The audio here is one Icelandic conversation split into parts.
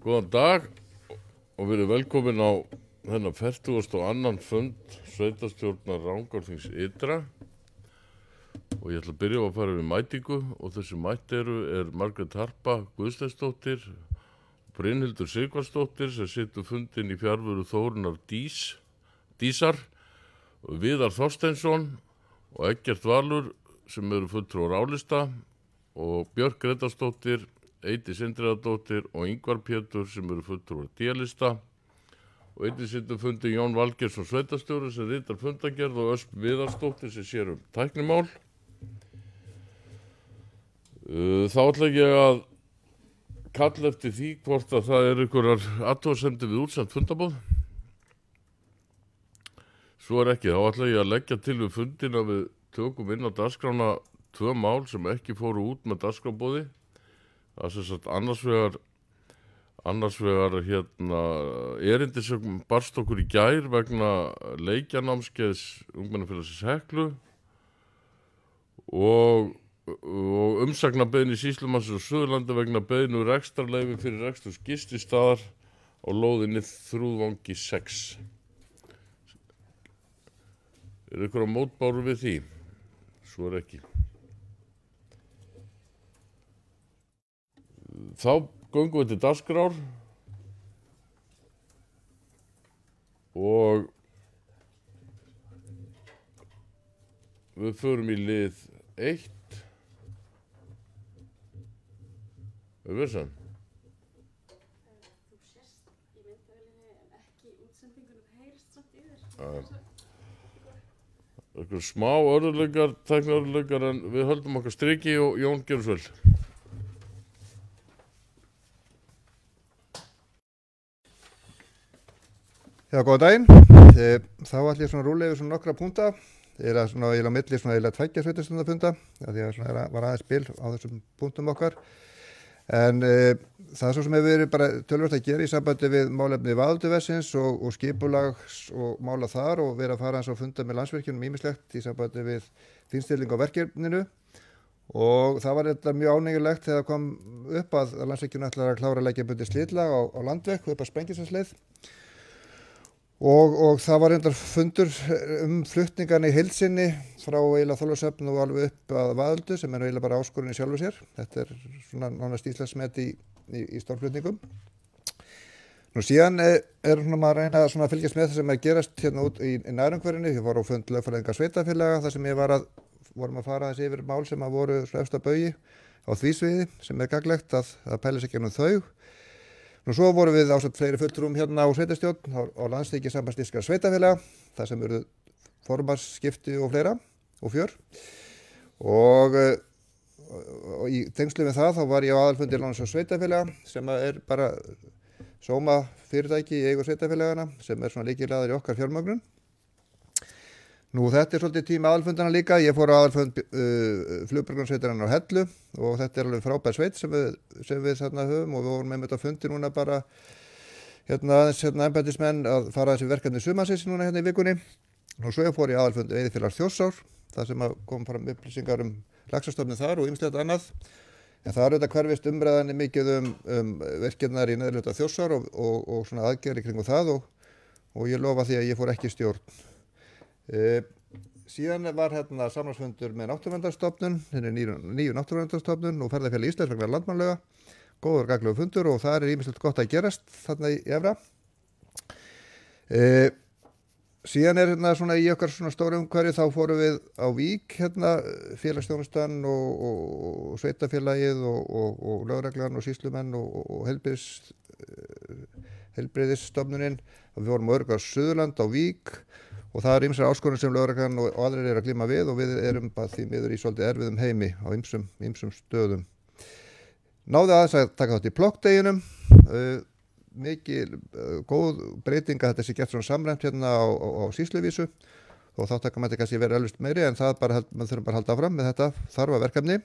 Góðan dag og verið velkomin á þennan 42. fund sveitarstjórnar Rangárþings ytra og ég ætla að byrja á að fara við mætingu og þessi mætt er Margrét Harpa Guðsteinsdóttir, Brynhildur Sighvatsdóttir sem situr fundin í fjarveru Þórunnar Dísar, Viðar Þorsteinsson og Eggert Valur sem eru fulltrúar álista og Björk Gretarsdóttir, Eydís Indriðadóttir og Ingvar Pétur sem eru fulltrúar D-lista og einnig situr fundin Jón Valgeirsson sveitarstjóri sem ritar fundargerð og Ösp Viðarsdóttir sem sér tæknimál. Þá ætla ég að kalla eftir því hvort að það einhverjar athugasemdir við útsend fundarboð. Svo ekki, þá ætla ég að leggja til við fundin að við tökum inn á dagskrána 2 mál sem ekki fóru út með dagskráboði. Það er sem sagt annars vegar erindi sem barst okkur í gær vegna leikjanámskeiðs Ungmennafélagsins Heklu og umsagnarbeiðni sýslumannsins á Suðurlandi vegna beiðni rekstrarleyfi fyrir rekstur gististaðar á lóðinni Þrúðvangi 6. Er ykkur á mótbáru við því? Svo er ekki. Þá göngum við til dagskrár og við förum í lið 1. Vissan? Þú sést í myndavélinni en ekki útsendingunum heyrist samt í þér. Eitthvað smá örðuleikar, tækniörðuleikar en við höldum okkar striki og Jón gerur svo vel. Já, góða daginn. Þá ætlum ég svona rúlega yfir svona nokkra púnta. Ég er svona á milli svona eiginlega 2 sveitarstjórnarfunda því að svona var aðeins bil á þessum púntum okkar. En það er svo sem hefur verið bara töluvert að gera í sambandi við málefni Vaðalduversins og skipulags og mála þar og verið að fara eins og funda með Landsvirkjunum ýmislegt í sambandi við þínstilling á verkefninu. Og það var þetta mjög ánægjulegt þegar kom upp að Landsvirkjun ætlar að klára leggjabundið slitlag á Landveg upp að Spenginsleið. Og það var reyndar fundur flutningarna í heild sinni frá eiginlega Þorlákshöfn og alveg upp að Vaðaldu sem er eiginlega bara áskorun í sjálfu sér. Þetta er svona nánast Íslandsmet í stórflutningum. Nú síðan er maður að reyna að fylgjast með það sem er gerast hérna út í nærumhverfinu. Ég var á fund lögfræðinga sveitarfélaga þar sem vorum að fara þessi yfir mál sem voru efst að baugi á því sviði sem er gagnlegt að pæla sig gegnum þau. Nú svo vorum við ásamt fleiri fulltrúum hérna á sveitarstjórn á landsþingi Sambands íslenskra sveitarfélaga, þar sem eru formannsskipti og fleira og fjör. Og í tengslu við það þá var ég á aðalfundi Láns- og sveitarfélaga sem er bara sóma fyrirtæki í eigu sveitarfélagana sem er svona lykilaður í okkar fjármögnun. Nú þetta er svolítið tími aðalfundana líka. Ég fór á aðalfund Flugbjörgunarsveitarinnar á Hellu og þetta er alveg frábær sveit sem við þarna höfum og við vorum með þetta fundi núna bara embættismenn að fara þessi verkefni sumarsins núna hérna í vikunni. Og svo fór ég á aðalfund Veiðifélags Þjórsár þar sem kom fram upplýsingar laxastofninn þar og ýmislegt annað. En það er auðvitað hverfist umræðan mikið verkefnar í neðurhluta Þjórsár og svona aðgerðir kringum það og ég lofa því að ég fór ekki í stjórn. Síðan var hérna samráðsfundur með Náttúruverndarstofnun, nýju Náttúruverndarstofnun og Ferðafélag Íslands vegna landmannlauga, góður gagnlegur fundur og það er ýmislegt gott að gerast þarna í efra. Síðan er hérna svona í okkar svona stóru umhverfi þá fórum við á Vík hérna félagsþjónustan og sveitafélagið og lögreglan og sýslumenn og heilbrigðisstofnunin. Við vorum á Öruggar Suðurland á Vík. Og það er ýmsar áskorun sem lögreglan og aðrir eru að glíma við og við erum bara því miður í svolítið erfiðum heimi á ýmsum stöðum. Náði aðeins að taka þátt í plokkdeginum. Mikil góð breyting að þetta sé gert svona samræmt hérna á sýsluvísu og þá taka maður kannski verið elvist meiri en það bara, maður þurfum bara að halda áfram með þetta þarfa verkefni.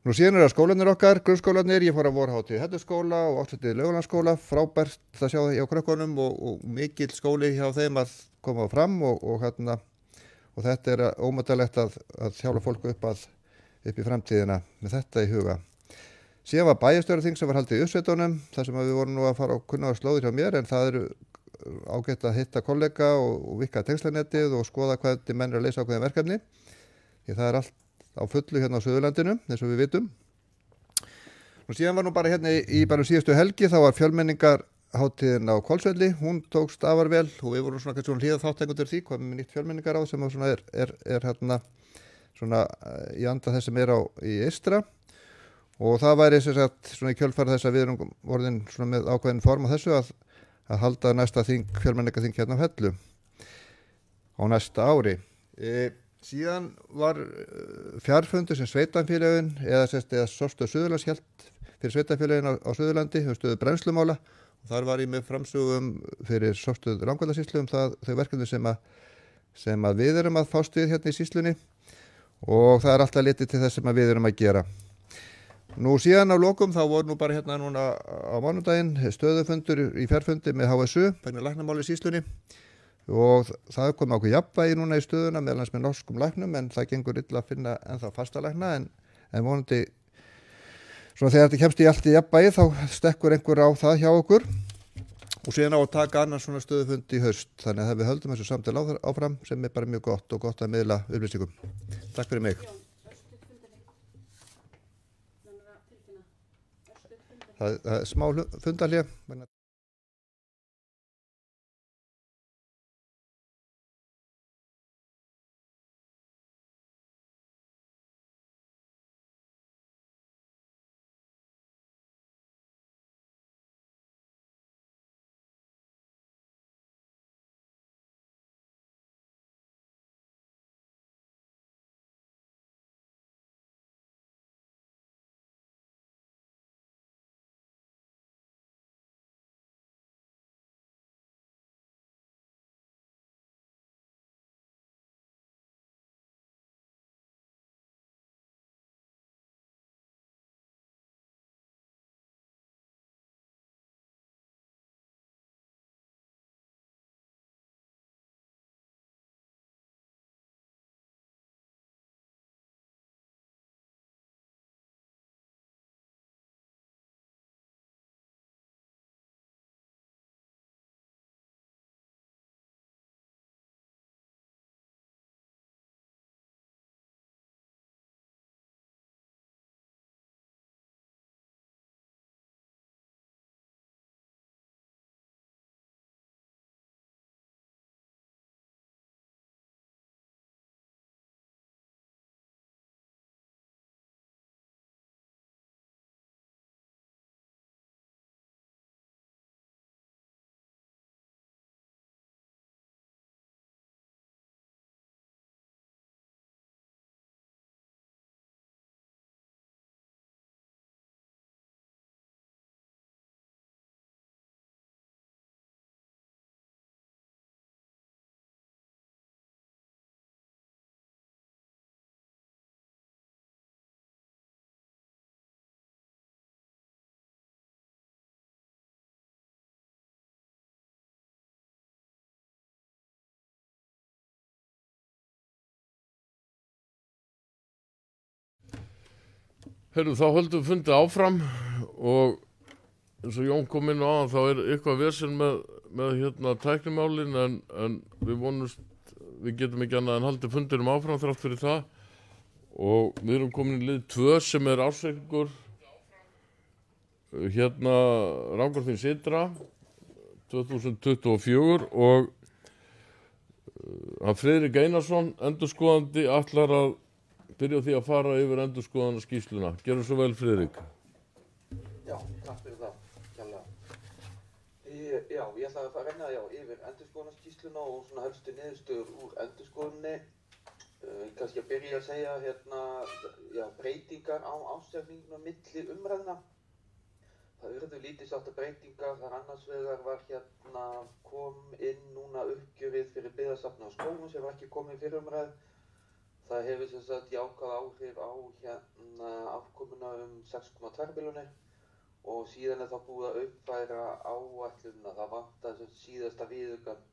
Nú síðan það skólanir okkar, grunnskólanir, ég fór að vorhátíð Helluskóla og áttsetið Laugalandsskóla, frábært að sjá það hjá krökkunum og mikill skóli hjá þeim að koma fram og þetta er ómetanlegt að þjálfa fólk upp í framtíðina með þetta í huga. Síðan var bæjarstjóraþing sem var haldið í uppsveitunum, þar sem við vorum nú að fara á kunnugar slóðir hjá mér, en það eru ágætt að hitta kollega og vikka tengslanettið og skoða hvernig menn eru að leysa ákveðin verkefni. Því það er allt á fullu hérna á Suðurlandinu, eins og við vitum. Og síðan var nú bara hérna í bara síðustu helgi, þá var fjölmenningarhátíðin á Hvolsvelli, hún tókst afar vel og við vorum svona kannski svona hlýða þáttengundur því, hvað með nýtt fjölmenningaráð sem svona er hérna svona í anda þess sem er í Eystra. Og það væri sem sagt svona í kjölfara þess að við erum orðin svona með ákveðin form á þessu að halda næsta fjölmenningarþing hérna á Hellu á næsta ári. Síðan var fjarfundur sem sveitarfélögin eða Sorpstöð Suðurlands hélt fyrir sveitarfélögin á Suðurlandi um stöðu brennslumála og þar var ég með framsögum fyrir Sorpstöð Rangárvallasýslu þau verkefni sem að við erum að fást við hérna í sýslunni og það er alltaf litið til þess sem að við erum að gera. Nú síðan á lokum þá voru nú bara hérna núna á mánudaginn stöðufundur í fjarfundi með HSU vegna læknamáli í sýslunni og það kom ákveð jafnvægi núna í stöðuna meðal með norskum læknum en það gengur illa að finna ennþá fasta lækna en vonandi svona þegar þetta kemst í allt í jafnvægi þá stekkur einhver á það hjá okkur og síðan á að taka annan svona stöðufund í haust þannig að við höldum þessu samtal áfram sem er bara mjög gott og gott að miðla upplýsingum. Takk fyrir mig. Það er smá fundarhlé. Heyrðu, þá höldum við fundið áfram og eins og Jón kom inn á þá er eitthvað vesen með hérna tæknimálin en við vonumst, við getum ekki annað en haldið fundirum áfram þrátt fyrir það og við erum komin í lið 2 sem er ársreikningur hérna Rangárþings Ytra 2024 og hann Friðrik Einarsson, endurskoðandi, ætlar að byrja því að fara yfir endurskoðana skýrsluna. Gerum svo vel, Friðrik. Já, takk fyrir það, kærlega. Já, ég ætla að renna yfir endurskoðana skýrsluna og svona helstu niðurstöður úr endurskoðunni. Kannski að byrja að segja hérna, breytingar á ásetningunum milli umræðna. Það urðu lítið sátta breytingar, þar annars vegar var hérna kom inn núna uppgjörið fyrir byggðasafnið á Skógum sem var ekki komið fyrir umræð. Það hefur sem sagt jákvæð áhrif á hérna afkomuna 6,2 milljónir og síðan það búið að uppfæra áætlunina. Það vantar sem síðasta viðaukann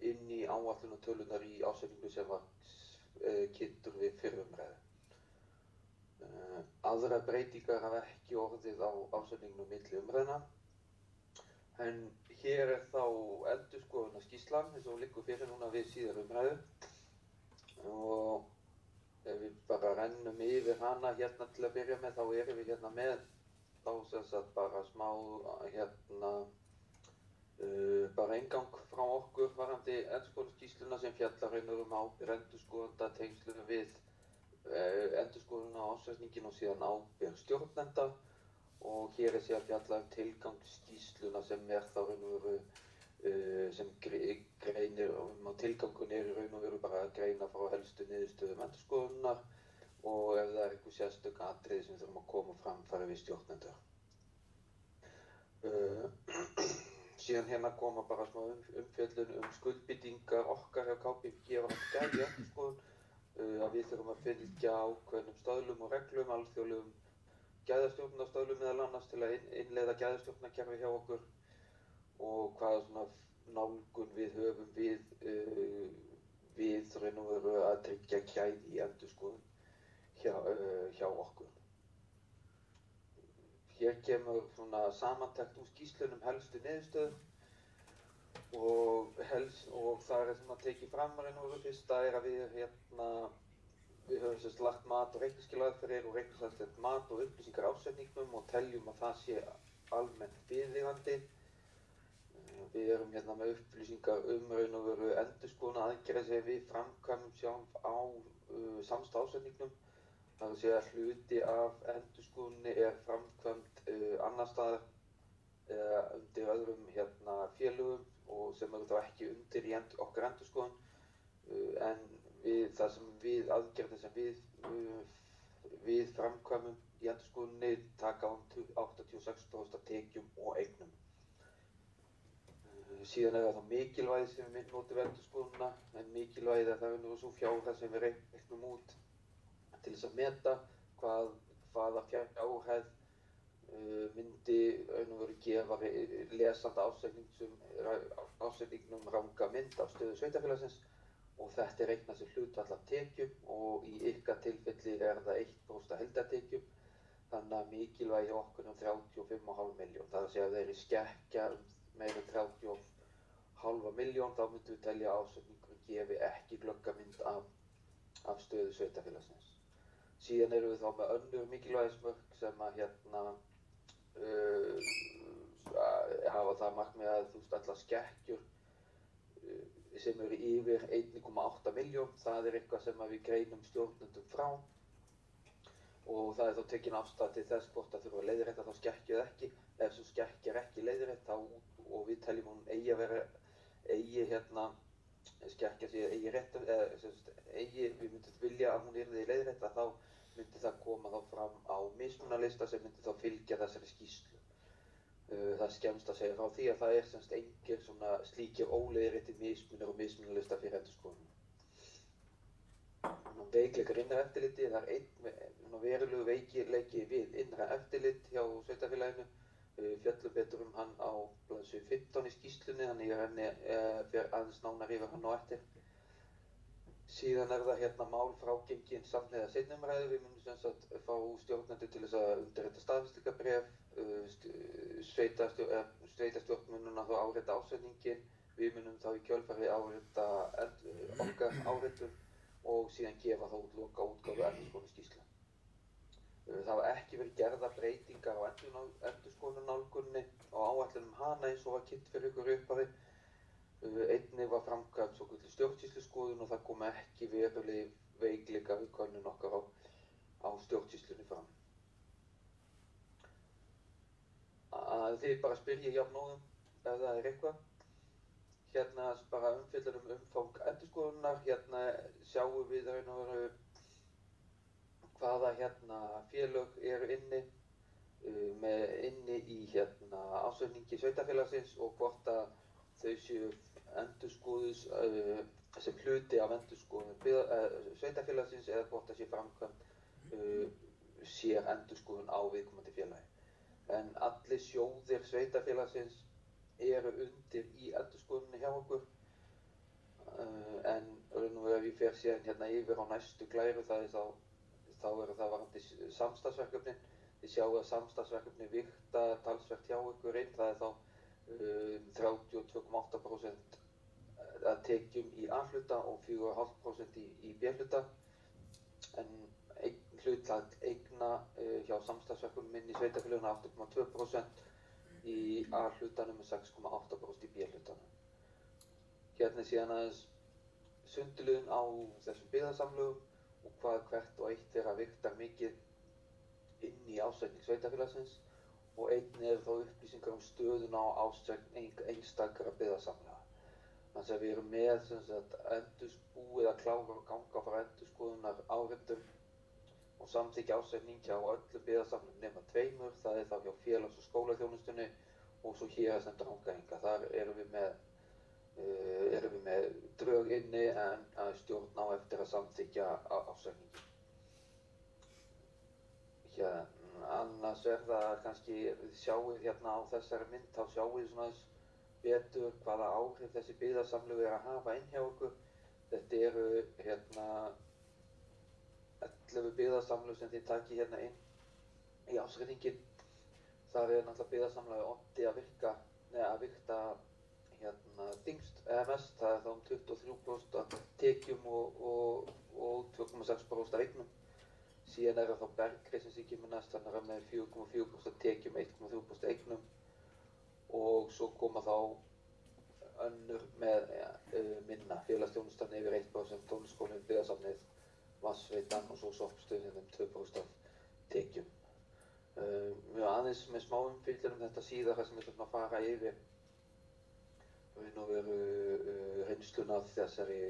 inn í áætlunatölunar í ásetningu sem var kynntur við fyrrumræðu. Aðrar breytingar hafa ekki orðið á ásetningnum milli umræðna. En hér þá endurskoðunarskýrslan eins og liggur fyrir núna við síðar umræðu. Og ef við bara rennum yfir hana hérna til að byrja með, þá erum við hérna með þá sem sagt bara smá bara inngang frá okkur varðandi endurskoðunarskýrsluna sem fjallar ábyrgð endurskoðenda tengslum við endurskoðun á ársreikninginn og síðan ábyrgð stjórnenda. Og hér síðan fjallað tilgang skýrsluna sem þá sem greinir og tilgangun í raun og veru bara að greina frá helstu niðurstöðum endurskoðunar og ef það einhver sérstök atriði sem þurfum að koma framfæri við stjórnendur. Síðan hérna koma bara smá umfjöllun skuldbindingar okkar hjá KPMG varðandi gæði endurskoðun, að við þurfum að fylgja ákveðnum stöðlum og reglum, alþjóðlegum gæðastjórnunarstöðlum meðal annars til að innleiða gæðastjórnarkerfi hjá okkur og hvaða svona nálgun við höfum við raun og veru að tryggja gæði í endurskoðun hjá okkur. Hér kemur svona samantekt úr skýrslunum helstu niðurstöðum og það svona tekið fram raun og veru. Fyrsta að við höfum sérst lagt mat og reikningsskilaðferðir og reikningsaðstætt mat og upplýsingar ásetningnum og teljum að það sé almennt viðeigandi. Við erum hérna með upplýsingar raun og veru endurskoðun aðgerðir sem við framkvæmum sjálf á samstæð ásetningnum. Það er að segja að hluti af endurskoðunni framkvæmd annar staðar undir öðrum félögum og sem eru þá ekki undir í okkar endurskoðun. En aðgerðir sem við framkvæmum í endurskoðunni taka 86% af tekjum og eignum. Síðan það þá mikilvægi sem við notum við endurskoðunina, en mikilvægið það svo fjárhæð sem við reiknum út til þess að meta hvaða fjárhæð myndi raun og veru gefa lesanda ásetningnum ranga mynd af stöðu sveitarfélagsins. Og þetta reiknað sem hlutfall af tekjum og í ykkar tilfelli það 1% af heildartekjum. Þannig að mikilvægi hjá okkur 35,5 milljón. Það er að segja að þeir skekkja meira en 30,5 milljón, þá myndum við telja að ásetningurinn gefi ekki glögga mynd af stöðu sveitarfélagsins. Síðan erum við þá með önnur mikilvægismörk sem að hafa það markmið að allar skekkjur sem eru yfir 1,8 milljón, það eitthvað sem við greinum stjórnendum frá og það þá tekin afstæða til þess hvort að þurfa að leiðrétta þá skekkju eða ekki. Ef svo skekkja ekki leiðrétt og við teljum hún skekkja sig rétt, við myndum vilja að hún yrði leiðrétta, þá myndi það koma þá fram á mismunarlista sem myndi þá fylgja þessari skýrslu. Það skemmst að segja frá því að það semst engir svona slíkir óleiðréttir mismunir og mismunarlista fyrir endurskoðun. Veikleikar innra eftirliti, það einn verulegu veikleiki við innra eftirlit hjá sveitarfélaginu. Fjöllum betur hann á blaðsíðu 15 í skýrslunni, þannig ég fer aðeins nánar yfir hann á eftir. Síðan það mál frágengin samhliða seinni umræðu. Við munum sem sagt fá stjórnendur til þess að undirrita staðfestingarbréf, sveitarstjórn munum þá árita ásetninginn, við munum þá í kjölfari árita okkar áritun og síðan gefa þá út loka útgáfu endurskoðunarskýrslu. Það hafa ekki verið gerðar breytingar á endurskoðunarnálgunni og áætlunum hana eins og var kynnt fyrir ykkur í upphafi. Einnig var framkvæmd svokölluð stjórnsýsluskoðun og það kom ekki verulegir veikleikar við könnun okkar á stjórnsýslunni fram. Þið bara spyrja jafnóðum ef það eitthvað. Bara umfjöllun umfang endurskoðunar. Sjáum við raun og veru hvaða félög eru inni í ásetningi sveitarfélagsins og hvort að þau séu endurskoðuð sem hluti af endurskoðun sveitarfélagsins eða hvort það sé framkvæmd sér endurskoðun á viðkomandi félagi. En allir sjóðir sveitarfélagsins eru undir í endurskoðunni hjá okkur. En ef ég fer síðan yfir á næstu glæru, það þá eru það varðandi samstarfsverkefnin. Þið sjáu að samstarfsverkefni vigta talsvert hjá ykkur einn, það er þá 32,8% að tekjum í A-hluta og 4,5% í B-hluta. En hlutfall eigna hjá samstarfsverkefnum inn í sveitarfélögin 8,2%, í A-hlutanum og 6,8% í B-hlutanum. Hérna er síðan aðeins sundurliðun á þessum byggðasamlögum og hvað hvert og eitt þeirra vigtar mikið inn í ársreikning sveitarfélagsins og einnig eru þá upplýsingar stöðuna á ársreikning einstakra byggðasamlaga. Þannig að við erum með búið að klára og ganga frá endurskoðunar áhrifum og samþykkja ársreikning hjá öllum byggðasamlagum nema 2, það er þá hjá félags- og skólaþjónustunni og svo héraðsnefnd Rangæinga. Þar erum við með drög inni en stjórn á eftir að samþykkja ársreikningi. Annars það kannski, þið sjáið hérna á þessari mynd, þá sjáið þið svona betur hvaða áhrif þessi byggðasamlög er að hafa inn hjá okkur. Þetta eru hérna 11 byggðasamlög sem þið takið hérna inn í ársreikningin. Þar er náttúrulega byggðasamlagið Oddi að vigta hérna þyngst eða mest, það er þá 23% af tekjum og 2,6% af eignum. Síðan er það þá Bergreis sem kemur næst, þannig að með 4,4% tekjum, 1,3% eignum og svo koma þá önnur með minna, félagsþjónustan yfir 1%, tónlistarskólinn, byggðasafnið, vatnsveitan og svo sorpstöðin 2% af tekjum. Mjög aðeins með smá umfjöllun þetta síðar þar sem við ætlum að fara yfir raun og veru reynsluna af þessari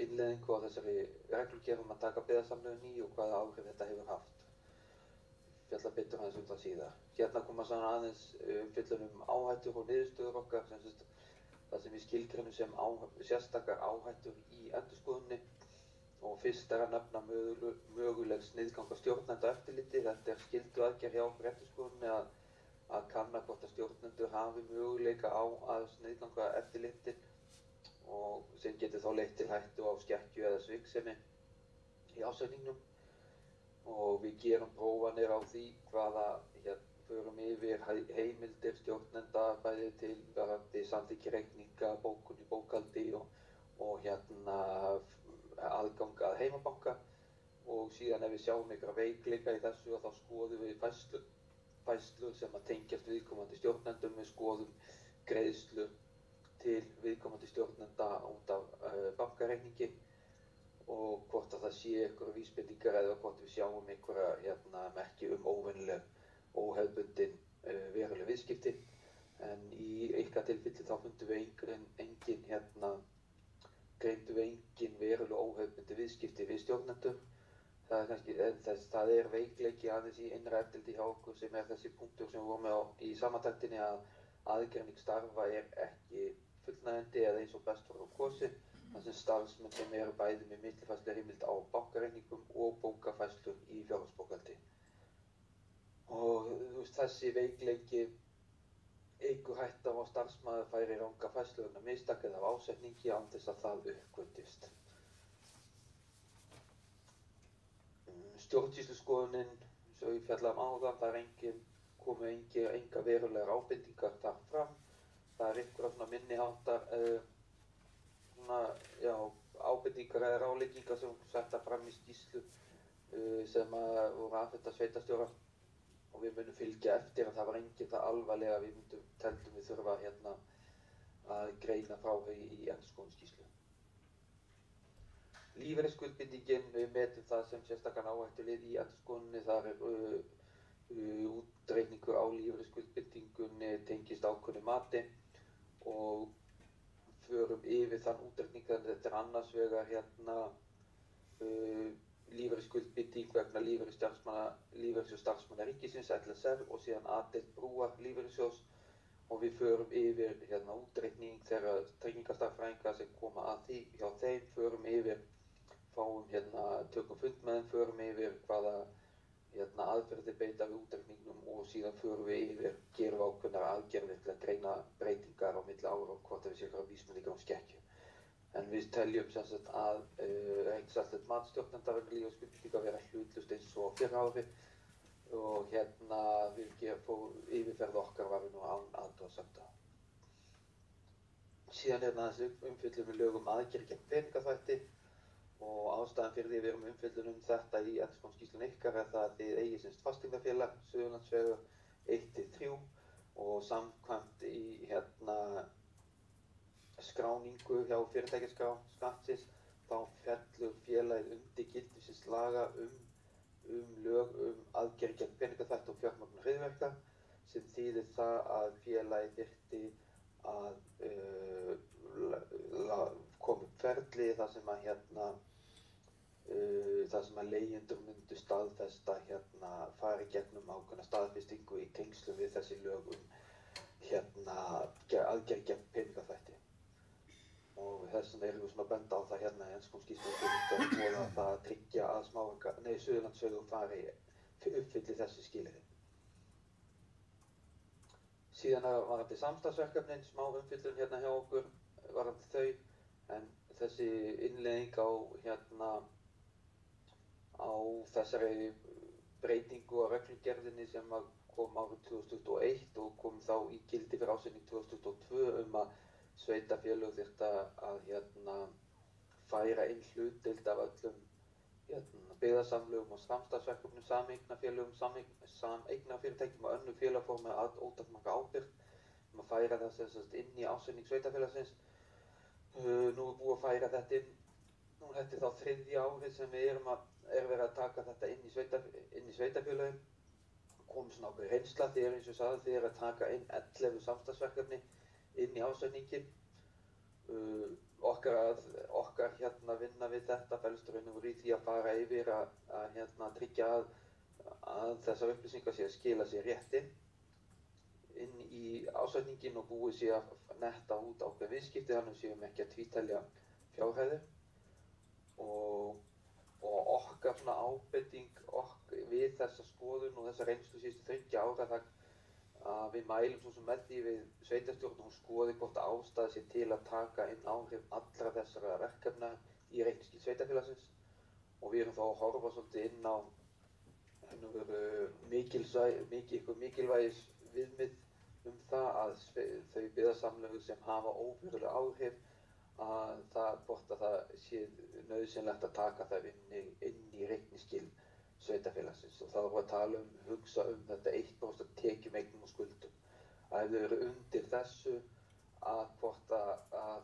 innleiðingu og þessari reglugerð að taka byggðasamlögin í og hvaða áhrif þetta hefur haft. Fjalla betur aðeins það síðar. Hérna koma svona aðeins umfjöllun áhættur og niðurstöður okkar, það sem við skilgreinum sem sérstakar áhættur í endurskoðunni. Og fyrst er að nefna möguleg sniðganga stjórnenda eftirliti. Þetta er skylduaðgerð hjá okkur endurskoðunni að kanna hvort að stjórnendur hafi möguleika á að sniðganga eftirliti og sem getur þá leitt til hættu á skekkju eða sviksemi í ársreikningnum. Og við gerum prófanir á því hvaða förum yfir heimildir stjórnenda bæði til varðandi samþykki reikninga, bókun í bókhaldi og aðgang að heimabanka og síðan ef við sjáum einhverja veikleika í þessu og þá skoðum við færslur sem að tengjast viðkomandi stjórnendum, við skoðum greiðslur til viðkomandi stjórnenda út af bankareikningi og hvort að það sé einhverja vísbendingar eða hvort við sjáum einhverja merki óvenjuleg, óhefðbundin veruleg viðskipti. En í ykkar tilfelli þá fundum við engin veruleg óhefðbundin viðskipti við stjórnendur. Það er veikleiki aðeins í innra eftirliti hjá okkur sem er þessi punktur sem við vorum með í samantæktinni að aðgreining starfa er ekki fullnægjandi eða eins og best var á kosið. Þar sem starfsmenn sem eru bæði með millifærsluheimild á bankareikningum og bókafærslur í fjárhagsbókhaldi. Og þessi veikleiki eykur hætta á að starfsmaður færi ranga færslu vegna mistaka eða af ásetningi án þess að það uppgötvist. Stjórnsýsluskoðunin, svo ég fjallaði áðan, það komu enga verulegar ábendingar þar fram. Það er einhverja svona minniháttar ábendingar eða ráðleggingar sem settar fram í skýrslu sem voru afhent af sveitarstjóra og við munum fylgja eftir en það var engin það alvarlega við teldum við þurfa að greina frá í endurskoðunarskýrslu. Lífeyrisskuldbindingin, við metum það sem sérstakan áhættulið í endurskoðunni, þar er útreikningur á lífeyrisskuldbindingunni tengist ákveðnu mati og förum yfir þann útreikning, þannig þetta er annars vegar lífeyrisskuldbinding vegna lífeyris- og starfsmanna ríkisins, LSR, og síðan A-deild Brúar lífeyrissjóðs og við förum yfir útreikning þeirra tryggingastarfræðinga sem koma að því hjá þeim, förum yfir, tökum fund með þeim, förum yfir hvaða aðferðir beita við útreikningnum og síðan förum við yfir, gerum ákveðnar aðgerðir til að greina breytingar á milli ára og hvort við séum vísbendingar skekkju. En við teljum sem sagt að reikningsafslætti matsstjórnenda vegna lífeyrisskuldbindinga vera hlutlaust eins og á fyrra ári og yfirferð okkar var nú án athugasemda. Síðan aðeins umfjöllun um lög um aðgerðir gegn peningaþvætti og ástæðan fyrir því við erum umfjöllun um þetta í endurskoðunarskýrslunni ykkar er það að þið eigið sem sagt fasteignafélag Suðurlandsvegur 1-3 og samkvæmt í skráningu hjá fyrirtækjaskrá Skattsins þá fellur félagið undir gildissvið laga um lög um aðgerðir gegn peningaþvætti og fjármögnun hryðjuverka sem þýðir það að félagið þyrfti að koma upp ferli þar sem að leigjendur myndu staðfesta fara í gegnum ákveðna staðfestingu í tengslum við þessi lög um aðgerðir gegn peningaþvætti. Og þess vegna erum við svona að benda á það í endurskoðunarskýrslunni og það að tryggja að Suðurlandsvegur uppfylli þessi skilyrði. Síðan varðandi samstarfsverkefnin, smá umfjöllun hjá okkur varðandi þau, en þessi innleiðing á þessari breytingu á reglugerðinni sem kom árið 2021 og kom þá í gildi fyrir ársreikning 2022 að sveitarfélög þyrftu að færa inn hlutdeild af öllum byggðasamlögum og samstarfsverkefnum, sameignarfélögum, sameignarfyrirtækjum og önnur félagform með ótakmarkaða ábyrgð að færa það sem sagt inn í ársreikning sveitarfélagsins. Nú búið að færa þetta inn, þetta þá 3. árið sem við er verið að taka þetta inn í sveitarfélögin. Kom svona ákveðin reynsla þegar eins og sagði þegar að taka inn 11 samstarfsverkefni inn í ársreikninginn. Okkar vinna við þetta felst raun og veru í því að fara yfir að tryggja að þessar upplýsingar sé að skila sér rétt inn í ársreikninginn og búið sé að netta út ákveðin viðskipti þannig að við séum ekki að tvítelja fjárhæðir og okkar svona ábending við þessa skoðun og þessa reynslu síðustu 30 ára að við mælum svo sem með því við sveitarstjórn og hún skoði hvort ástæða sé til að taka inn áhrif allra þessara verkefna í reikningsskil sveitarfélagsins og við erum þá að horfa svolítið inn á mikilvægis viðmið það að þau byggðasamlög sem hafa óveruleg áhrif að hvort að það sé nauðsynlegt að taka það inn í reikningsskil sveitarfélagsins og þá erum við að tala hugsa þetta 1% tekjum, eignum og skuldum. Að ef þau eru undir þessu að hvort að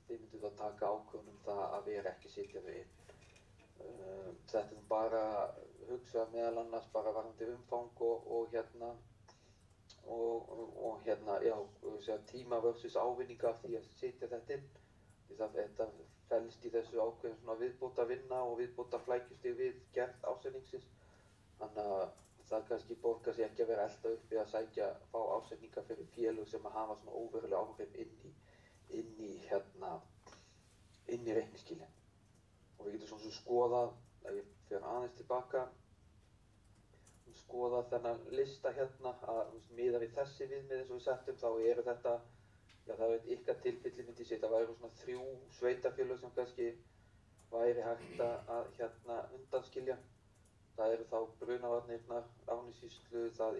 þið myndu þá taka ákvörðun það að vera ekki sitja þau inn. Þetta bara hugsa meðal annars bara varðandi umfang tíma versus ávinninga af því að sitja þetta inn. Þetta felst í þessu ákveðin svona viðbóta vinna og viðbóta flækjustig við gerð ásetningsins. Þannig að það kannski borgar sig ekki að vera elda uppi að fá ásetninga fyrir félög sem að hafa svona óveruleg áhrif inn í reikningsskilin. Og við getum svona svo skoðað, ef ég fer aðeins tilbaka, skoða þennan lista að miða við þessi viðmið eins og við settum þá eru þetta það er ykkar tilfelli myndi ég segja, það væri svona 3 sveitarfélög sem kannski væri hægt að undanskilja. Það eru þá brunavarnirnar, Árnessýslu, það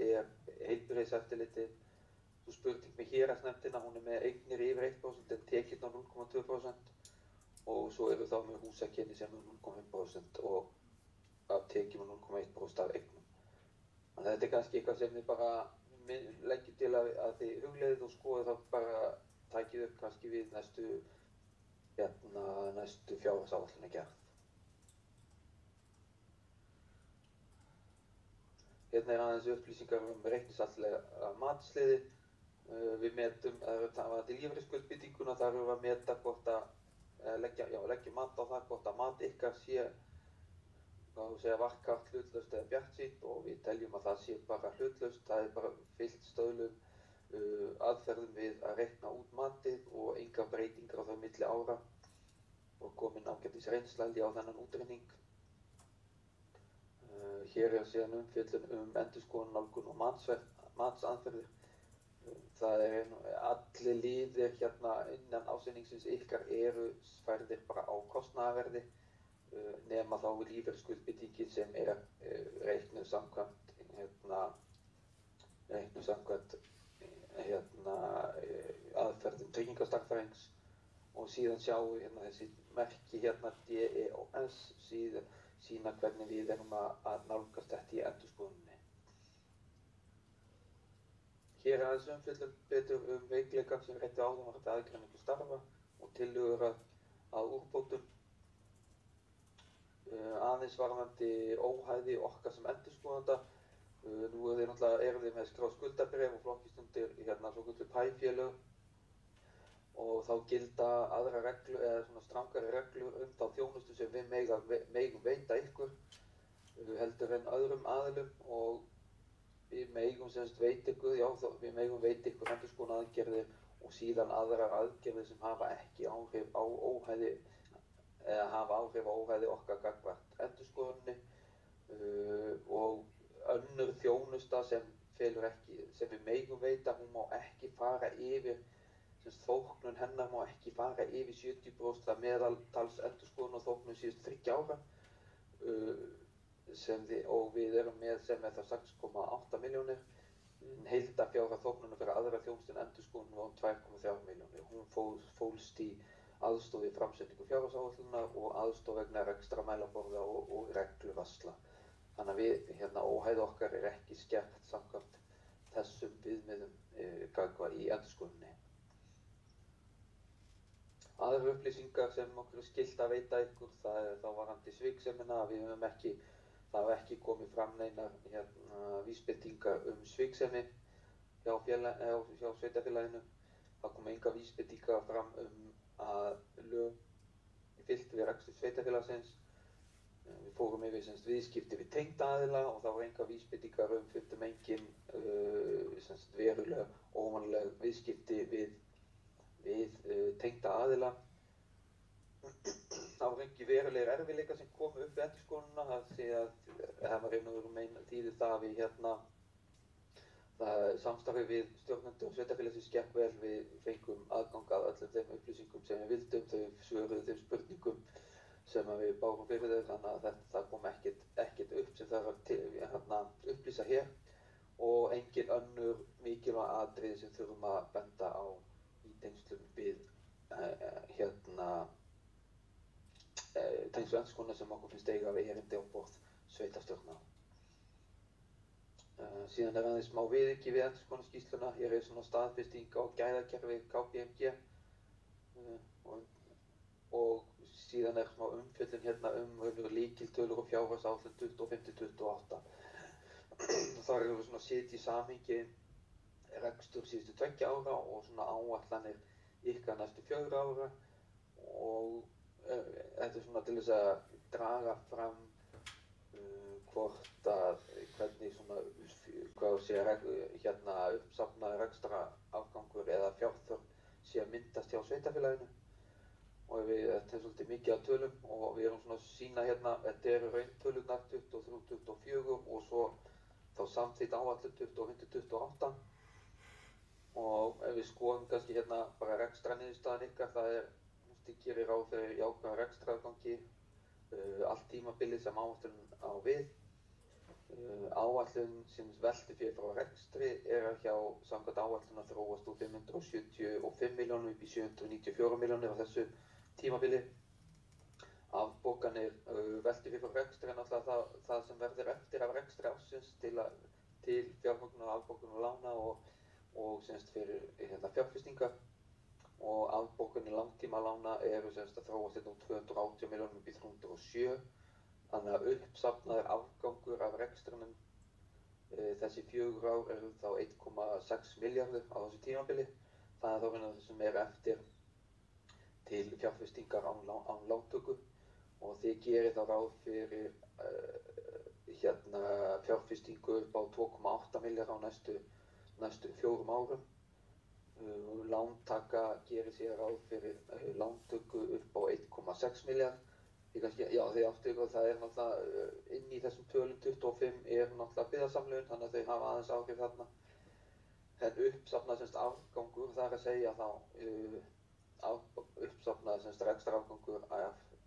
heilbrigðiseftirlitið. Þú spurning með héraðsnefndina, hún með eignir yfir 1% en tekjurnar 0,2% og svo eru þá með húsakynni sem 0,5% og af tekjum 0,1% af eignum. Þannig að þetta kannski eitthvað sem við bara leggjum til að þið hugleiðið og skoðið þá bara takið upp kannski við næstu fjárhagsáætlun gerð. Hérna aðeins upplýsingar reikningshaldslega matsliði. Við metum, það var til lífeyrisskuldbindinguna, þar erum við að meta hvort að leggja mat á það, hvort að mat ykkar sé varkart, hlutlaust eða bjartsýnt og við teljum að það sé bara hlutlaust, það bara fylgt stöðlum aðferðum við að reikna út matið og engar breytingar á það milli ára og komin ágætis reynsla á þennan útreikning. Hér síðan umfjöllun endurskoðun, nálgun og matsaðferðir. Það allir liðir hérna innan ásetningsins ykkar eru færðir bara á kostnaðarverði nema þá lífeyrisskuldbindingin sem reiknuð samkvæmt aðferðum tryggingastarfræðings og síðan sjáum við hérna þessi merki hérna DEOS sína hvernig við erum að nálgast þetta í endurskoðuninni. Hér aðeins umfjöllum betur veikleika sem ræddi áðan varðandi aðgreiningu starfa og tillögur að úrbótum. Aðeins varðandi óhæði okkar sem endurskoðanda. Nú eru þið með skráð skuldabréf og flokkist undir hérna svokölluð PÆ-félög og þá gilda aðra reglur eða svona strangari reglur þá þjónustu sem við megum veita ykkur heldur en öðrum aðilum og við megum veita ykkur, við megum veita ykkur endurskoðun aðgerðir og síðan aðrar aðgerðir sem hafa ekki áhrif á óhæði eða hafa áhrif á óhæði okkar gagnvart endurskoðunni og önnur þjónusta sem við megum veita, hún má ekki fara yfir, þóknun hennar má ekki fara yfir 70% af meðaltals endurskoðun og þóknun síðustu 3 ára og við erum með sem það 6,8 milljónir. Heildarfjárhæð þóknunar fyrir aðra þjónustu en endurskoðun var 2,3 milljónir. Hún fólst í aðstoð við framsetningu fjárhagsáætlunar og aðstoð vegna rekstramælaborða og regluvarsla. Þannig að við óhæð okkar ekki skert samkvæmt þessum viðmiðum í endurskoðunni. Aðrar upplýsingar sem okkur skylt að veita ykkur, það þá varðandi sviksemina, það hafa ekki komið fram neinar vísbendingar sviksemi hjá sveitarfélaginu. Það kom engar vísbendingar fram að lög fylgt við rekstur sveitarfélagsins. Við fórum yfir viðskipti við tengda aðila og það voru engar vísbendingar fundum engin verulega óvanleg viðskipti við tengda aðila. Það voru ekki verulegir erfiðleikar sem komu upp við endurskoðunina, það var þýðir það að við samstarfið við stjórnendur og sveitarfélagsins gekk vel, við fengum aðgang að öllum þeim upplýsingum sem við vildum, þau svöruðu þeim spurningum sem við bárum fyrir þau, þannig að það kom ekkert upp sem þarf að upplýsa hér og engin önnur mikilvæg atriði sem þurfum að benda á í tengslum við tengslu endurskoðunar sem okkur finnst eiga við erindi á borð sveitarstjórna. Síðan aðeins smá viðauki við endurskoðunarskýrsluna. Hér svona staðfesting á gæðakerfi KPMG og síðan smá umfjöllun lykiltölur og fjárhagsáætlun 25-28. Þar erum við setja í samhengi rekstur síðustu 2 ára og áætlanir ykkar næstu 4 ára og þetta til þess að draga fram hvernig uppsafnaður rekstrarafgangur eða fjárþörf sé að myndast hjá sveitarfélaginu. Og þetta svolítið mikið af tölum og við erum að sýna þetta eru rauntölurnar 23-24 og svo þá samþykkt áætlun 25-28 og ef við skoðum kannski bara rekstraniðurstaðan ykkar, það gerir ráð fyrir jákvæðum rekstrarafgangi allt tímabilið sem áætlun á við. Áætlun sem veltufé frá rekstri hjá samkvæmt áætlun að þróast úr 575 milljónum upp í 794 milljónir á þessu tímabili. Afbókanir veltufé frá rekstri náttúrulega það sem verður eftir af rekstri ársins til fjármögnunar, afbókunar lána og fyrir fjárfestingar. Og afbókanir langtímalána eru að þróast úr 280 milljónum upp í 307. Þannig að uppsafnaður afgangur af rekstrinum þessi 4 ár eru þá 1,6 milljarður á þessu tímabili. Það þá það sem eftir til fjárfestingar án lántöku og þið gerir þá ráð fyrir fjárfestingu upp á 2,8 milljarð á næstu 4 árum. Lántaka gerir sér ráð fyrir lántöku upp á 1,6 milljarð. Þið áttu ykkur, það náttúrulega inn í þessum tölum 25 náttúrulega byggðasamlögin, þannig að þau hafa aðeins áhrif þarna. en uppsafnað semst afgangur, það er að segja þá uppsafnað semst rekstrarafgangur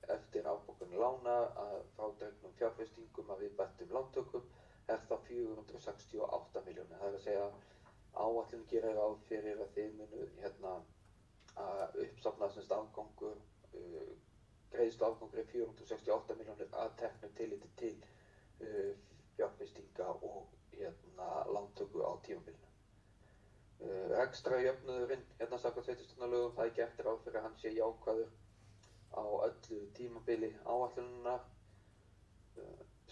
eftir afborgun lána að frádregnum fjárfestingum að viðbættum lántökum er það 468 milljónir. Það er að segja áætlun gerir ráð fyrir að þið munu að uppsafnað semst afgangur, greiðsluafgangur er 468 milljónir að teknu tilliti til fjárfestinga og lántöku á tímabilinu. Rekstrarjöfnuðurinn samkvæmt sveitarstjórnarlögum, það er gert ráð fyrir að hann sé jákvæður á öllu tímabili áætlunarinnar.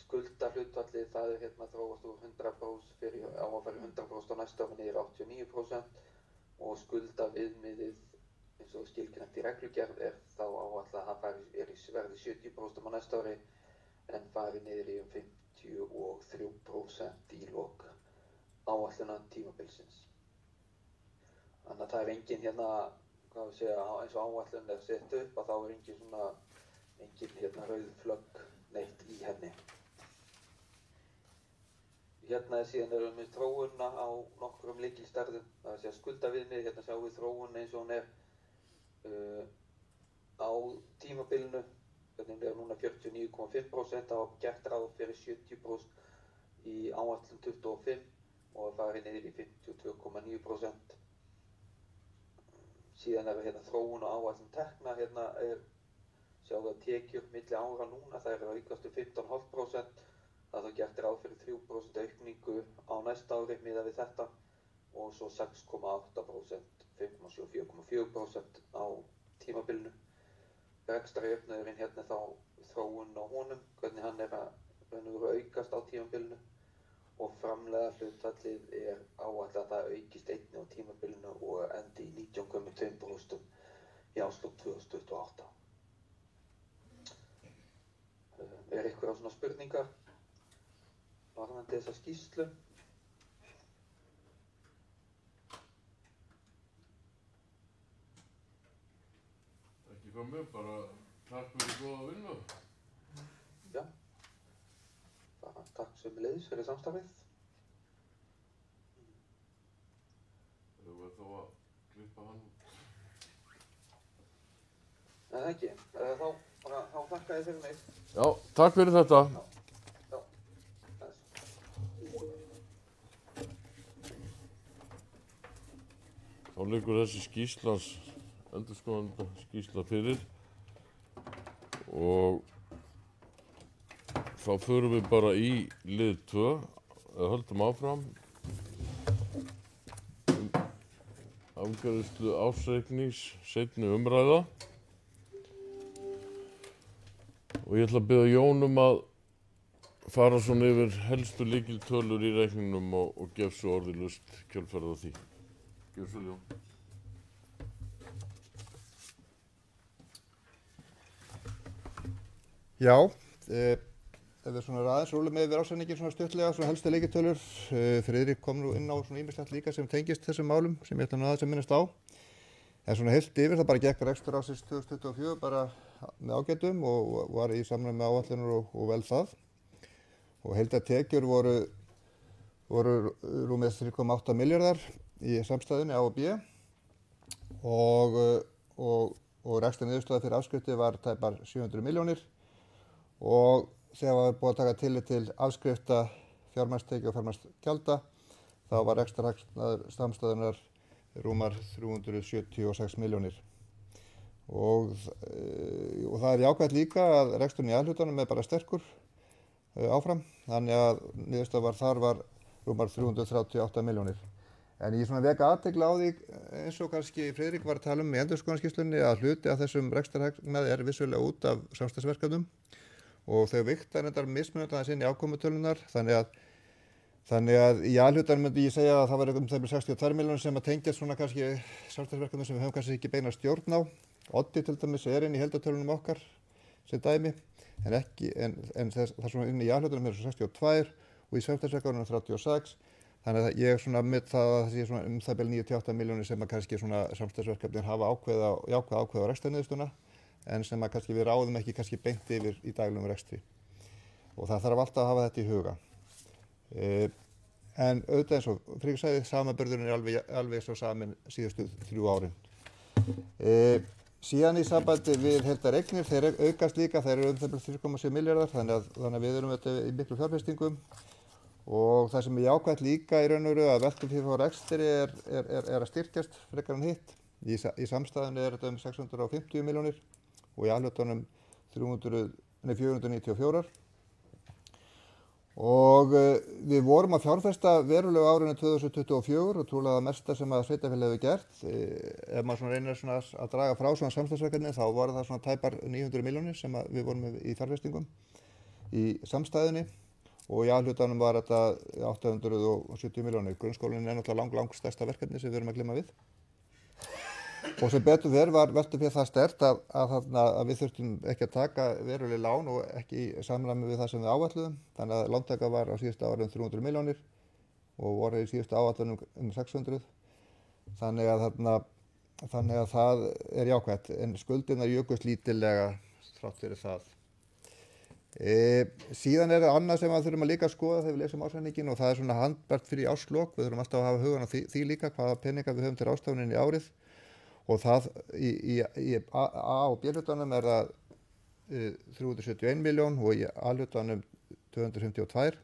Skuldahlutfallið, það er þróast úr 100% á að fara 100% á næsta ári niður 89% og skuldaviðmiðið eins og skilgreint í reglugerð er þá áætlað að hann verði 70% á næsta ári en fari niður í 53% í lok áætlunar tímabilsins. Þannig að það er engin eins og áætlun er sett upp að þá er engin rauð flögg neitt í henni. Síðan erum við þróunna á nokkrum lykilstærðum, það er að segja skuldaviðmið, sjáum við þróun eins og hún er á tímabilinu, hún er núna 49,5%, þá gert ráð fyrir 70% í áætlun 25 og að fara niður í 52,9%. Síðan er þróun og áætlun tekna, sjáum við að tekjur milli ára núna, það er að aukast 15,5%, það er þá gert ráð fyrir 3% aukningu á næsta ári miðað við þetta og svo 6,8%, 5,74,4% á tímabilinu. Rekstrarjöfnuðurinn þá þróun á honum, hvernig hann er að aukast á tímabilinu og framleiða hlutfallið er áætlað að það aukist einnig á tímabilinu og endi í 19,2% í árslok 2028. Er ykkur á svona spurningar varðandi þessa skýrslu? Ekki frá mig, bara takk fyrir góða vinnu. Já. Takk sömuleiðis fyrir samstarfið. Erum við þá að klippa hann út? Nei, það ekki. Þá þakka ég fyrir mig. Já, takk fyrir þetta. Já. Þá liggur þessi endurskoðanda skýrsla fyrir og þá förum við bara í lið 2, eða höldum áfram. Afgreiðslu ársreiknings, seinni umræða. Og ég ætla að biðja Jón að fara svona yfir helstu lykiltölur í reikningnum og gef svo orðilust kjölfarið á því. Gjör svo Jón. Já, ef við svona aðeins rúlum yfir ársreikninginn svona stuttlega, svona helstu lykiltölur. Friðrik kom nú inn á svona ýmislegt líka sem tengist þessum málum sem ég ætla nú aðeins að minnast á. En svona heilt yfir það bara gekk rekstur ársins 2024 bara með ágætum og var í samræmi með áætlanir og vel það. Og heildartekjur voru rúmið 3,8 milljarðar í samstæðunni A og B og rekstrarniðurstaða fyrir afskriftir var tæpar 700 milljónir og þegar var búið að taka tillit til afskrifta, fjármagnstekju og fjármagnsgjalda þá var rekstrarhagnaður samstæðunnar rúmar 376 milljónir. Og það er jákvætt líka að reksturinn í A-hlutanum er bara sterkur áfram, þannig að niðurstaða þar var rúmar 338 milljónir. En ég svona veka athygli á því eins og kannski Friðrik var að tala í endurskoðunarskýrslunni að hluti af þessum rekstrarhagnaði er vissulega út af samstarfsverkefnum og þau vigta reyndar mismunandi aðeins inn í afkomutölunar, þannig að í A-hlutanum myndi ég segja að það var þeim 62 milljónir sem að tengjast svona kannski samstarfsverkefnum sem við höfum kannski ekki beina stjórn á. Oddi til dæmis er inn í heildartölunum okkar sem dæmi, en það svona inn í A-hlutanum er 62 og í samstarfsverkefnum 36. Þannig að ég er svona með það að það sé svona það bil 98 milljónir sem að kannski svona samstarfsverkefnin hafa jákvæð ákveð á rekstrarniðurstaðna en sem að kannski við ráðum ekki kannski beint yfir í daglegum rekstri. Og það þarf alltaf að hafa þetta í huga. En auðvitað eins og Frigg sagði, samanburðurinn er alveg svo samin síðustu 3 árin. Síðan í sambandi við heildareignir, þeir aukast líka, þeir eru það 3,7 milljarðar, þannig að við erum þetta í miklu fjárfestingum. Og það sem er jákvætt líka í raun og veru að veltufé frá rekstri er að styrkjast frekar en hitt. Í samstæðunni er þetta 650 milljónir og í A-hlutanum 494. Og við vorum að fjárfesta verulega árinu 2024 og trúlega það mesta sem að sveitarfélagið hefur gert. Ef maður svona reynir svona að draga frá svona samstarfsverkefni þá var það svona tæpar 900 milljónir sem við vorum með í fjárfestingum í samstæðunni og í A-hlutanum var þetta 870 milljónir. Grunnskólinn er náttúrulega lang stærsta verkefni sem við erum að glíma við. Og sem betur verið var veltufé það sterkt að við þurftum ekki að taka veruleg lán og ekki í samræmi við það sem við áætluðum. Þannig að lántaka var á síðustu ári 300 milljónir og voru í síðustu áætlunum 600. Þannig að það er jákvætt, en skuldirnar jukust lítillega þrátt fyrir það. Síðan er það annað sem við þurfum að líka að skoða þegar við lesum ársreikninginn og það er svona handbært fyrir árslok. Við þurfum alltaf að hafa hugan á því líka hvaða peninga við höfum til ráðstöfunar í árið. Og það í A- og B-hlutanum er það 371 miljón og í A-hlutanum 252.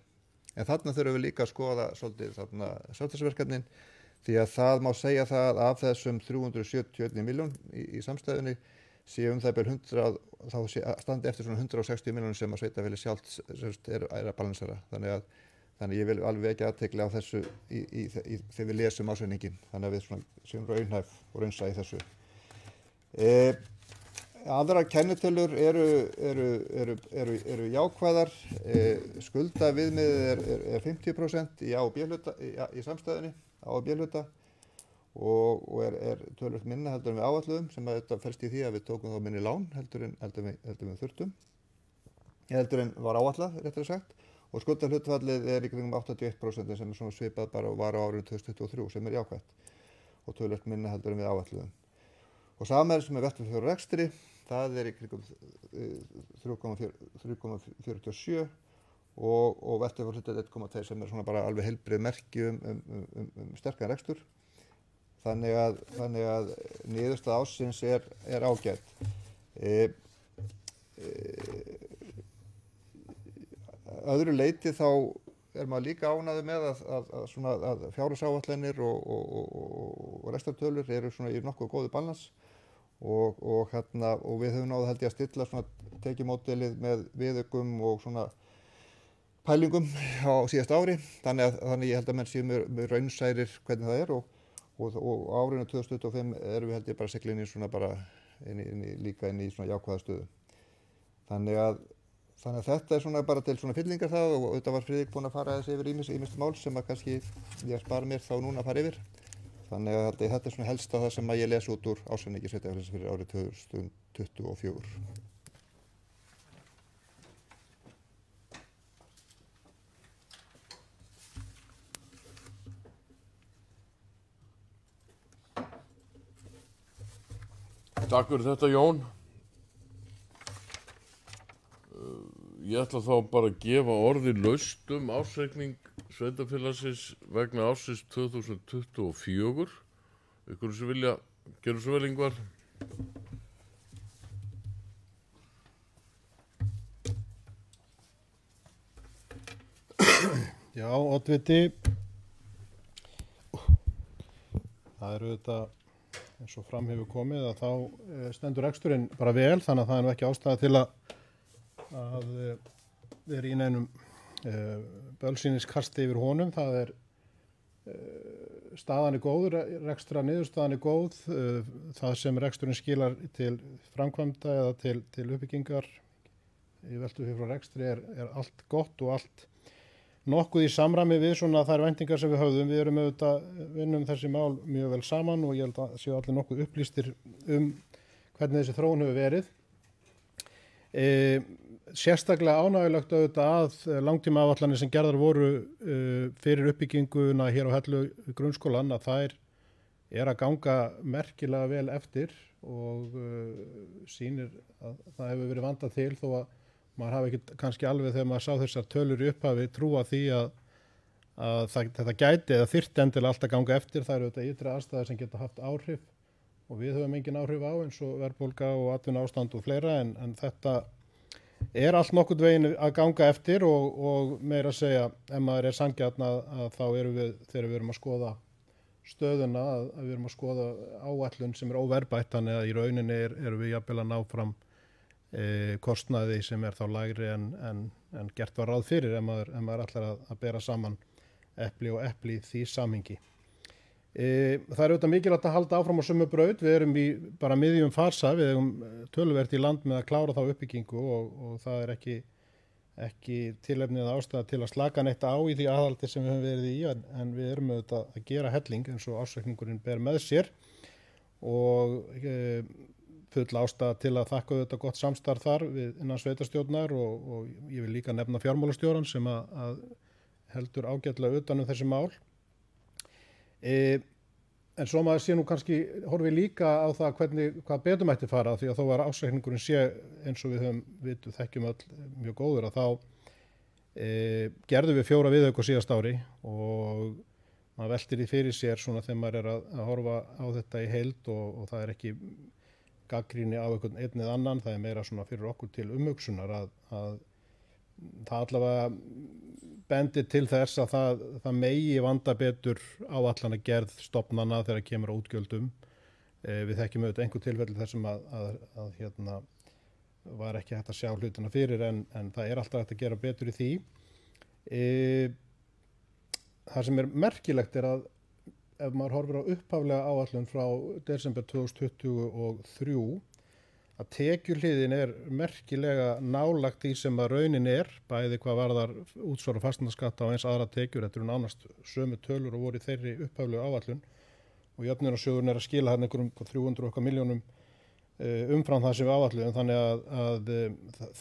En þarna þurfum við líka að skoða svolítið samstarfsverkefnin því að það má segja það að af þessum 371 miljón í samstæðunni séu það byrjum 100, þá standi eftir svona 160 miljónum sem að sveitarfélagið sjálft er að balansera. Þannig ég vil alveg ekki aðtekla á þessu þegar við lesum ársreikninginn. Þannig að við séum raunhæf og raunsæ í þessu. Aðrar kennitölur eru jákvæðar. Skuldaviðmiðið er 50% í A- og B-hluta í samstæðunni, A- og B-hluta. Og er töluvert minna heldur en við áætluðum sem að þetta felst í því að við tókum þá minni lán heldur en við þurftum. Heldur en var áætlað, réttara sagt. Og skuldahlutfallið er í kringum 81% sem er svona svipað bara og var á árinu 2023 sem er jákvætt og töluvert minna heldur en við áætluðum. Og sama sem er veltufé frá rekstri, það er í kringum 3,47 og veltufé frá hlutfallið 1,2 sem er svona bara alveg heilbrigð merki sterkan rekstur. Þannig að niðurstaða ársins er ágætt. Öðru leyti þá er maður líka ánægður með að fjárhagsáætlanir og rekstrartölur eru svona í nokkuð góðu balans og við höfum náð held ég að stilla svona tekjumódelið með viðaukum og svona pælingum á síðasta ári. Þannig ég held að menn séu með raunsærir hvernig það er og árinu 2025 erum við held ég bara að sigla inn í svona bara líka inn í svona jákvæða stöðu. Þannig að þetta er svona bara til svona fyllingar það og auðvitað var Friðrik búinn að fara þessi yfir ýmis mál sem að kannski ég spara mér þá núna að fara yfir. Þannig að þetta er svona helsta það sem að ég les út úr ársreikningi sveitarfélagsins fyrir árið 2024. Takk fyrir þetta, Jón. Ég ætla þá bara að gefa orði laust ársreikning sveitarfélagsins vegna ársins 2024. Ykkur sem vilja, gerðu svo vel, Ingvar. Já, oddviti. Það eru þetta, eins og fram hefur komið, að þá stendur reksturinn bara vel, þannig að það er nú ekki ástæða til að vera í neinum bölsýniskasti yfir honum. Það er staðan er góð, niðurstaðan er góð. Það sem reksturinn skilar til framkvæmda eða til uppbyggingar í veltufé frá rekstri er allt gott og allt nokkuð í samræmi við svona þær væntingar sem við höfðum. Við erum auðvitað vinnum þessi mál mjög vel saman og ég held að séu allir nokkuð upplýstir hvernig þessi þróun hefur verið. Sérstaklega ánægjulegt auðvitað að langtímaáætlanir sem gerðar voru fyrir uppbygginguna hér á Hellu grunnskólan að þær að ganga merkilega vel eftir og sýnir að það hefur verið vandað til þó að maður hafi ekki kannski alveg þegar maður sá þessar tölur í upphafi trúa því þetta gæti eða þyrfti endilega allt að ganga eftir. Það eru þetta ytri aðstæður sem geta haft áhrif og við höfum engin áhrif á eins og verðbólga og atvinnuástand og fleira en þetta allt nokkurn veginn að ganga eftir og meira að segja ef maður sanngjarn að þá erum við þegar við erum að skoða stöðuna að við erum að skoða áætlun sem óverðbætt þannig að í rauninni erum við jafnvel að ná fram kostnaði sem þá lægri en gert var ráð fyrir ef maður ætlar að bera saman epli og epli í því samhengi. Það auðvitað mikilvægt að halda áfram á sömu braut. Við erum í bara miðjum fasa, við erum töluvert í land með að klára þá uppbyggingu og það ekki tilefnið ástæða til að slaka neitt á í því aðhaldi sem við höfum verið í en við erum auðvitað að gera helling eins og ársreikningurinn ber með sér og full ástæða til að þakka auðvitað gott samstarf þar innan sveitarstjórnar og ég vil líka nefna fjármálastjóran sem að heldur ágætlega utan þessi mál. En svo maður sé nú kannski horfi líka á það hvað betur mætti fara því að þó var ársreikningurinn sé eins og við þekkjum öll mjög góður að þá gerðum við 4 viðauka síðast ári og maður veltir því fyrir sér svona þegar maður að horfa á þetta í heild og það ekki gagnrýni á einhvern einn eða annan, það meira svona fyrir okkur til umhugsunar að það allavega bendir til þess að það megi vanda betur áætlana gerð stofnana þegar kemur á útgjöldum. Við þekkjum auðvitað einhver tilfelli þar sem að var ekki hægt að sjá hlutina fyrir en það alltaf hægt að gera betur í því. Það sem merkilegt að ef maður horfir á upphaflega áætlun frá desember 2023 að tekjuhliðin merkilega nálagt því sem að raunin bæði hvað varðar útsvar og fasteignaskatta og eins aðra tekjur. Þetta eru nánast sömu tölur og voru í þeirri upphaflegu áætlun og jöfnunarsjóðurinn að skila hérna einhverjum 300 milljónum umfram það sem við áætluðum þannig að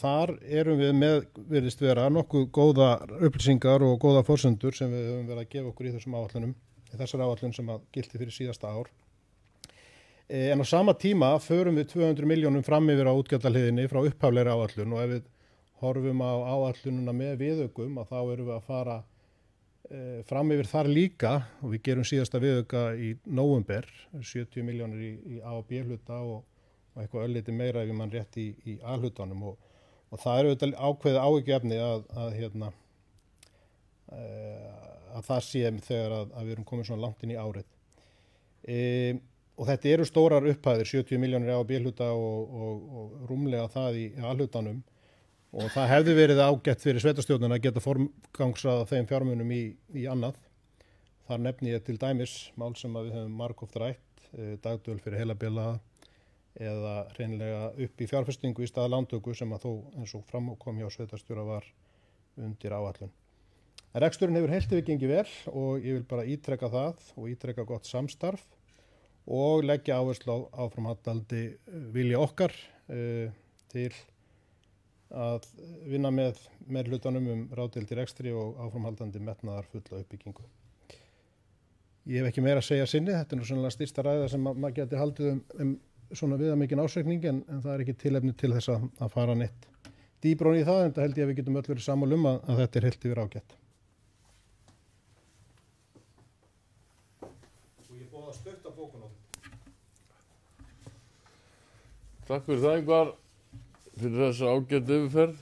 þar erum við með virðist vera nokkuð góða upplýsingar og góða forsendur sem við höfum verið að gefa okkur í þessum áætlunum, í þessar áætlun sem að gilti fyrir síðasta ár. En á sama tíma förum við 200 milljónum fram yfir á útgjaldahliðinni frá upphaflegri áætlun og ef við horfum á áætlununa með viðaukum að þá erum við að fara fram yfir þar líka og við gerum síðasta viðauka í nóvember, 70 milljónir í A og B hluta og eitthvað ölliti meira ef mann rétt í A hlutanum og það auðvitað ákveðið áhyggjuefni að það sé þegar að við erum komin svona langt inn í árið. Og þetta eru stórar upphæðir, 70 milljónir á B-hluta og rúmlega það í A-hlutanum og það hefði verið ágætt fyrir sveitarstjórnina að geta forgangsraða þeim fjármunum í annað. Þar nefni ég til dæmis mál sem að við höfum margoft rætt, dagdvöl fyrir heilabilaða eða hreinlega upp í fjárfestingu í stað lántöku sem að þó eins og fram kom hjá sveitarstjóra var undir áætlun. Reksturinn hefur heilt yfir gengið vel og ég vil bara ítreka það og ítreka gott samstarf og leggja áherslu á áframhaldandi vilja okkar til að vinna með meirihlutanum ráðdeild í rekstri og áframhaldandi metnaðar fulla uppbyggingu. Ég hef ekki meira að segja sinni, þetta er nú sannlega stærsta ræða sem maður geti haldið svona viðamikinn ársreikning en það ekki tilefni til þess að fara neitt dýbra í það en það held ég að við getum öll verið sammála að þetta heilt yfir ágætt. Stutta bókun á þetta. Takk fyrir það Ingvar fyrir þessa ágætt yfirferð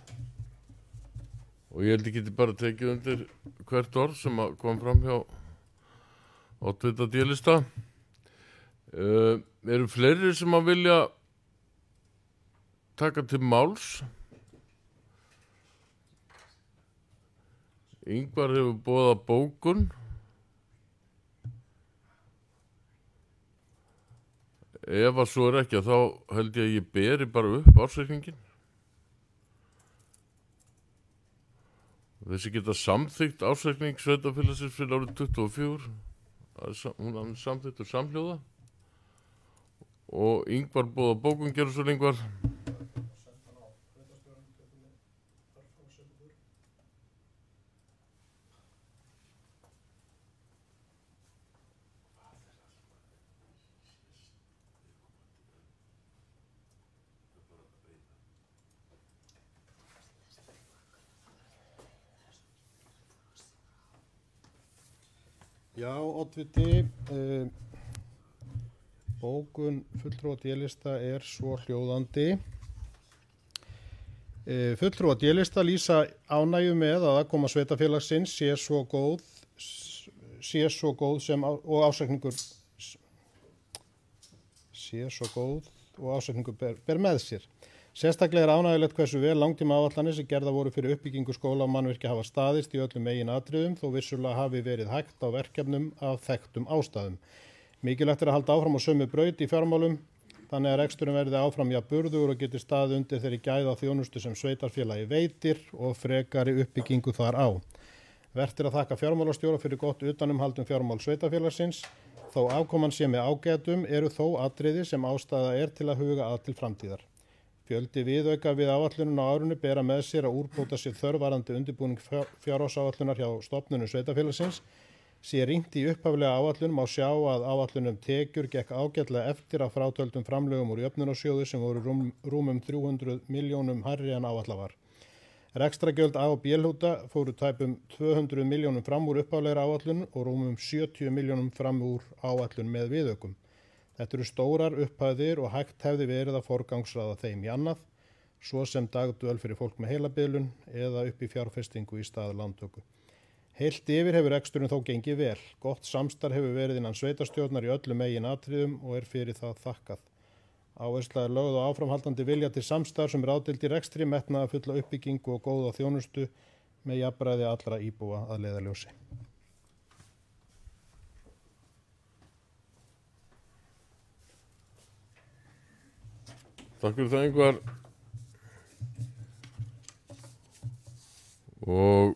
og ég held ég geti bara tekið undir hvert orð sem kom fram hjá oddvita D-lista. Eru fleiri sem að vilja taka til máls? Ingvar hefur boðað bókun. Ef að svo ekki þá held ég að ég beri bara upp ársreikningin. Þessi geta samþykkt ársreikning sveitarfélagsins fyrir árið 24. Hún er samþykktur samhljóða. Og Ingvar boðað bókun, gerðu svo Ingvar. Já, oddviti, bókun fulltrúa D-lista er svo hljóðandi. Fulltrúa D-lista lýsa ánægju með að aðkoma sveitarfélagsins sé svo góð sem og ásetningur ber með sér. Sérstaklega er ánægjulegt hversu vel langtíma áætlanir sem gerða voru fyrir uppbyggingu skóla og mannvirkja hafa staðist í öllum megin atriðum, þó vissulega hafi verið hægt á verkefnum af þekktum ástæðum. Mikilvægt er að halda áfram á sömu braut í fjármálum, þannig að reksturinn verði áfram jafn burðugur og geti staðið undir þeirri gæða þjónustu sem sveitarfélagi veitir og frekari uppbyggingu þar á. Vert er að þakka fjármálastjóra fyrir gott utanumhald fjármál sveitarfélagsins. Þó afkoman sé með ágætum eru þó atriði sem ástæða er til að huga að til framtíðar. Fjöldi viðauka við áætlunum á árinu bera með sér að úrbóta sér þörf varðandi undirbúning fjárhagsáætlunar hjá stofnunum sveitarfélagsins. Sé rýnt í upphaflega áætlun má sjá að áætlunum tekjur gekk ágætlega eftir að frátöldum framlögum úr jöfnunarsjóði sem voru rúmum 300 milljónum hærri en áætlað var. Rekstragjöld A og B-hluta fóru tæpum 200 milljónum fram úr upphaflegri áætlun og rúmum 70 milljónum fram úr áætlun með viðaukum. Þetta eru stórar upphæðir og hægt hefði verið að forgangsraða þeim í annað, svo sem dagdvöl fyrir fólk með heilabilun eða upp í fjárfestingu í stað lántöku. Heilt yfir hefur reksturinn þó gengið vel. Gott samstarf hefur verið innan sveitarstjórnar í öllum megin atriðum og er fyrir það þakkað. Áhersla er lögð á áframhaldandi vilja til samstarf sem ráðdeild í rekstri, metnaðarfulla uppbyggingu og góða þjónustu með jafnræði allra íbúa að leiðarljósi. Takk fyrir það, Ingvar. Og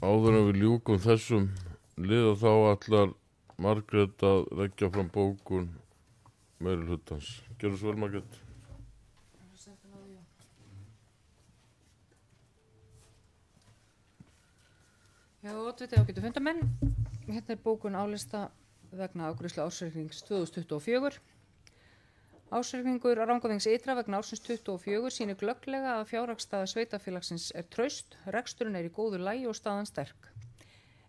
áður en við ljúkum þessum liða þá ætlar Margrét að leggja fram bókun meirihlutans. Gjörðu svo vel, Margrét. Já, oddviti ágætu fundarmenn. Hérna er bókun álista vegna afgreiðslu ársreiknings 2024. Ársreikningur Rangárþings ytra vegna ársins 24 sýnir glögglega að fjárhagsstaða sveitarfélagsins er traust, reksturinn er í góðu lagi og staðan sterk.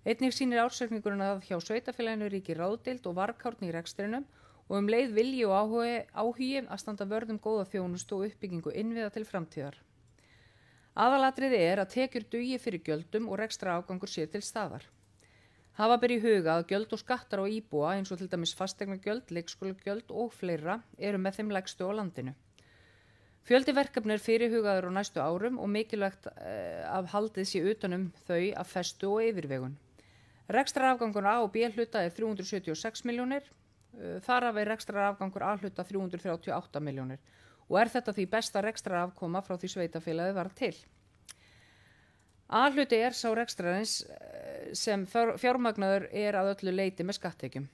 Einnig sýnir ársreikningurinn að hjá sveitarfélaginu ríkir ráðdeild og varkárni í rekstrinum og leið vilji og áhugi að standa vörð góða þjónustu og uppbyggingu innviða til framtíðar. Aðalatriði er að tekjur dugi fyrir gjöldum og rekstrarafgangur sé til staðar. Hafa ber í huga að gjöld og skattar á íbúa eins og til dæmis fasteignagjöld, leikskólagjöld og fleira eru með þeim lægstu á landinu. Fjöldi verkefni er fyrirhugaður á næstu árum og mikilvægt að haldið sé utanum þau af festu og yfirvegun. Rekstrarafgangur A og B hluta er 376 milljónir, þar af er rekstrarafgangur A hluta 338 milljónir og er þetta því besta rekstrarafkoma frá því sveitarfélagið var til. A-hluti er sá rekstrarins sem fjármagnaður er að öllu leyti með skatttekjum.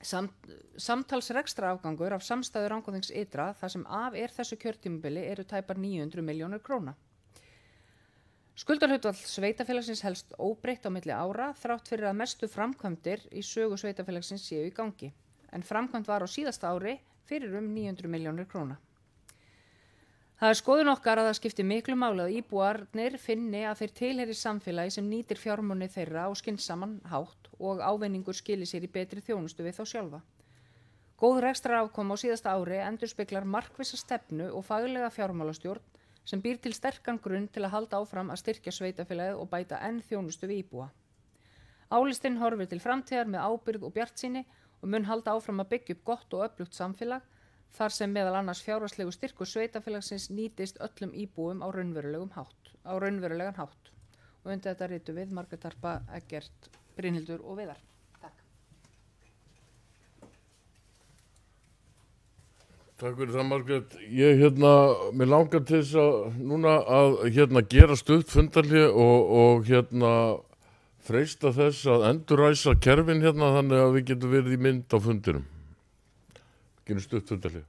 Samtals rekstrarafgangur af samstæðu Rangárþings ytra þar sem af er þessu kjörtímabili eru tæpar 900 milljónir króna. Skuldarhlutfall sveitarfélagsins helst óbreytt á milli ára þrátt fyrir að mestu framkvæmdir í sögu sveitarfélagsins séu í gangi, en framkvæmd var á síðasta ári fyrir 900 milljónir króna. Það er skoðun okkar að það skiptir miklu máli að íbúarnir finni að þeir tilheyri samfélagi sem nýtir fjármuni þeirra á skynsaman hátt og ávinningur skili sér í betri þjónustu við þá sjálfa. Góð rekstrarafkoma á síðasta ári endurspeglar markvissa stefnu og faglega fjármálastjórn sem býr til sterkan grunn til að halda áfram að styrkja sveitarfélagið og bæta enn þjónustu við íbúa. Álistinn horfir til framtíðar með ábyrgð og bjartsýni og mun halda áfram að byggja upp gott og öflugt samfélag þar sem meðal annars fjárhagslegu styrkur sveitarfélagsins nýtist öllum íbúum á raunverulegan hátt. Og undir þetta ritum við Margrét Harpa, Eggert, Brynhildur og Viðar. Takk. Takk fyrir það, Margrét. Ég mér langar til þess að núna að gera stutt fundarhlé og freista þess að endurræsa kerfin þannig að við getum verið í mynd á fundinum. Gerum stutt fundarhlé.